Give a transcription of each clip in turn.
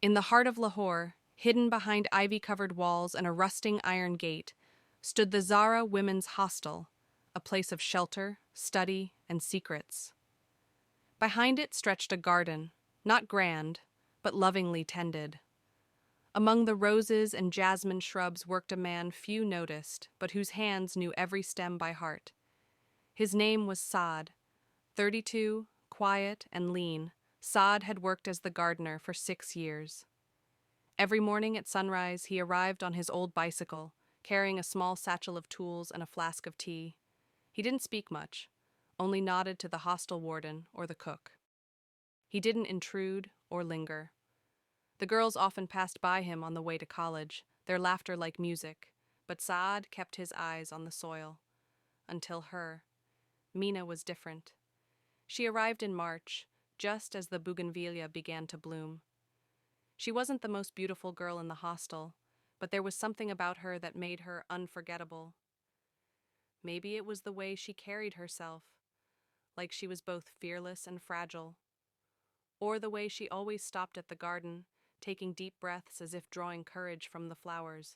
In the heart of Lahore, hidden behind ivy-covered walls and a rusting iron gate, stood the Zara Women's Hostel, a place of shelter, study, and secrets. Behind it stretched a garden, not grand, but lovingly tended. Among the roses and jasmine shrubs worked a man few noticed, but whose hands knew every stem by heart. His name was Saad. 32, quiet and lean, Saad had worked as the gardener for 6 years. Every morning at sunrise, he arrived on his old bicycle, carrying a small satchel of tools and a flask of tea. He didn't speak much, only nodded to the hostel warden or the cook. He didn't intrude or linger. The girls often passed by him on the way to college, their laughter like music, but Saad kept his eyes on the soil. Until her. Mina was different. She arrived in March, just as the bougainvillea began to bloom. She wasn't the most beautiful girl in the hostel, but there was something about her that made her unforgettable. Maybe it was the way she carried herself, like she was both fearless and fragile, or the way she always stopped at the garden, taking deep breaths as if drawing courage from the flowers.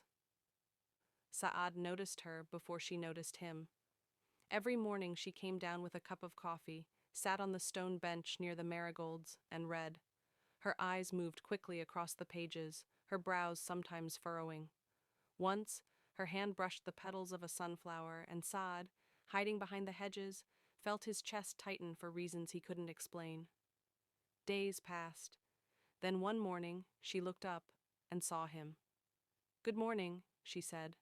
Saad noticed her before she noticed him. Every morning she came down with a cup of coffee, sat on the stone bench near the marigolds, and read. Her eyes moved quickly across the pages, her brows sometimes furrowing. Once, her hand brushed the petals of a sunflower, and Saad, hiding behind the hedges, felt his chest tighten for reasons he couldn't explain. Days passed. Then one morning, she looked up and saw him. "Good morning," she said.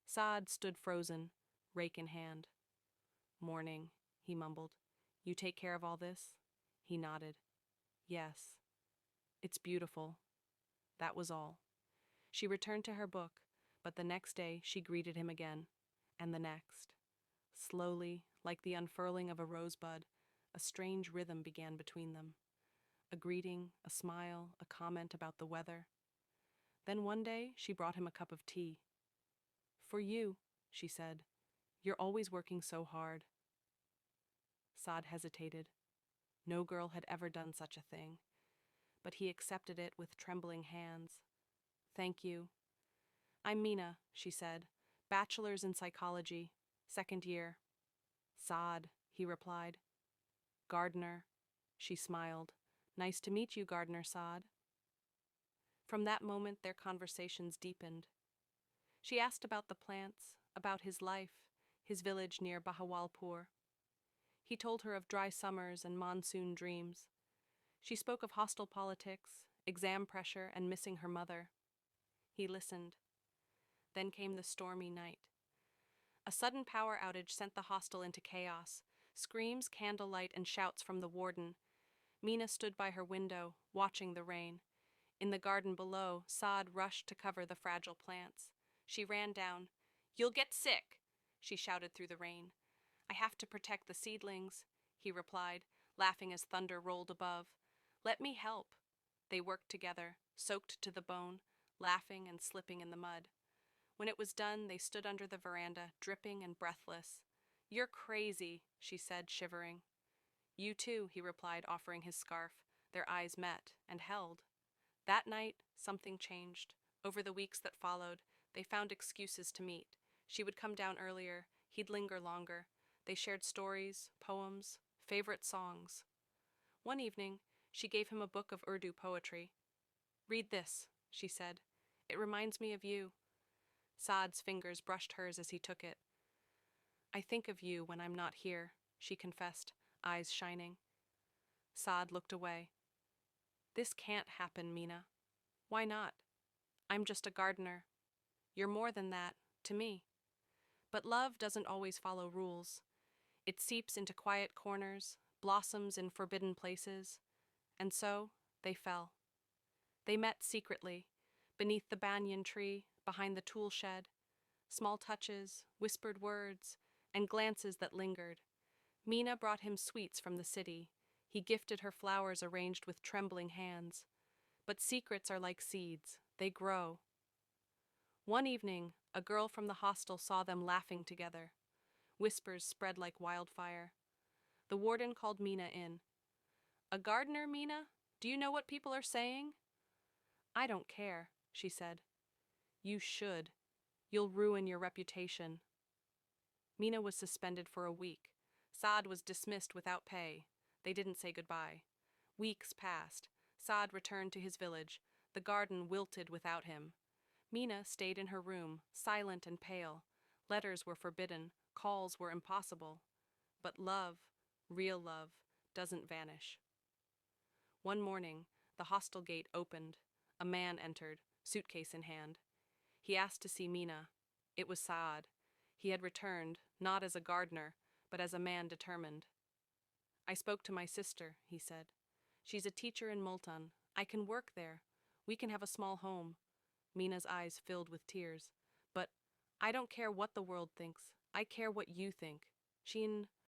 Saad stood frozen, rake in hand. "Morning," he mumbled. "You take care of all this?" He nodded. "Yes. It's beautiful." That was all. She returned to her book, but the next day she greeted him again, and the next. Slowly, like the unfurling of a rosebud, a strange rhythm began between them. A greeting, a smile, a comment about the weather. Then one day she brought him a cup of tea. "For you," she said. "You're always working so hard." Saad hesitated. No girl had ever done such a thing, but he accepted it with trembling hands. "Thank you." "I'm Mina," she said. "Bachelor's in psychology, 2nd year." "Saad," he replied. "Gardener." She smiled. "Nice to meet you, Gardener Saad." From that moment their conversations deepened. She asked about the plants, about his life, his village near Bahawalpur. He told her of dry summers and monsoon dreams. She spoke of hostel politics, exam pressure, and missing her mother. He listened. Then came the stormy night. A sudden power outage sent the hostel into chaos. Screams, candlelight, and shouts from the warden. Mina stood by her window, watching the rain. In the garden below, Saad rushed to cover the fragile plants. She ran down. "You'll get sick," she shouted through the rain. "I have to protect the seedlings," he replied, laughing as thunder rolled above. "Let me help." They worked together, soaked to the bone, laughing and slipping in the mud. When it was done, they stood under the veranda, dripping and breathless. "You're crazy," she said, shivering. "You too," he replied, offering his scarf. Their eyes met and held. That night, something changed. Over the weeks that followed, they found excuses to meet. She would come down earlier, he'd linger longer. They shared stories, poems, favorite songs. One evening, she gave him a book of Urdu poetry. "Read this," she said. "It reminds me of you." Saad's fingers brushed hers as he took it. "I think of you when I'm not here," she confessed, eyes shining. Saad looked away. "This can't happen, Mina." "Why not?" "I'm just a gardener." "You're more than that, to me." But love doesn't always follow rules. It seeps into quiet corners, blossoms in forbidden places. And so, they fell. They met secretly, beneath the banyan tree, behind the tool shed. Small touches, whispered words, and glances that lingered. Mina brought him sweets from the city. He gifted her flowers arranged with trembling hands. But secrets are like seeds. They grow. One evening, a girl from the hostel saw them laughing together. Whispers spread like wildfire. The warden called Mina in. "A gardener, Mina? Do you know what people are saying?" I don't care, she said. You should. You'll ruin your reputation. Mina was suspended for a week. Saad was dismissed without pay. They didn't say goodbye. Weeks passed. Saad returned to his village. The garden wilted without him. Mina stayed in her room, silent and pale. Letters were forbidden, calls were impossible. But love, real love, doesn't vanish. One morning, the hostel gate opened. A man entered, suitcase in hand. He asked to see Mina. It was Saad. He had returned, not as a gardener, but as a man determined. I spoke to my sister, he said. She's a teacher in Multan. I can work there. We can have a small home. Mina's eyes filled with tears. But I don't care what the world thinks. I care what you think. Shin,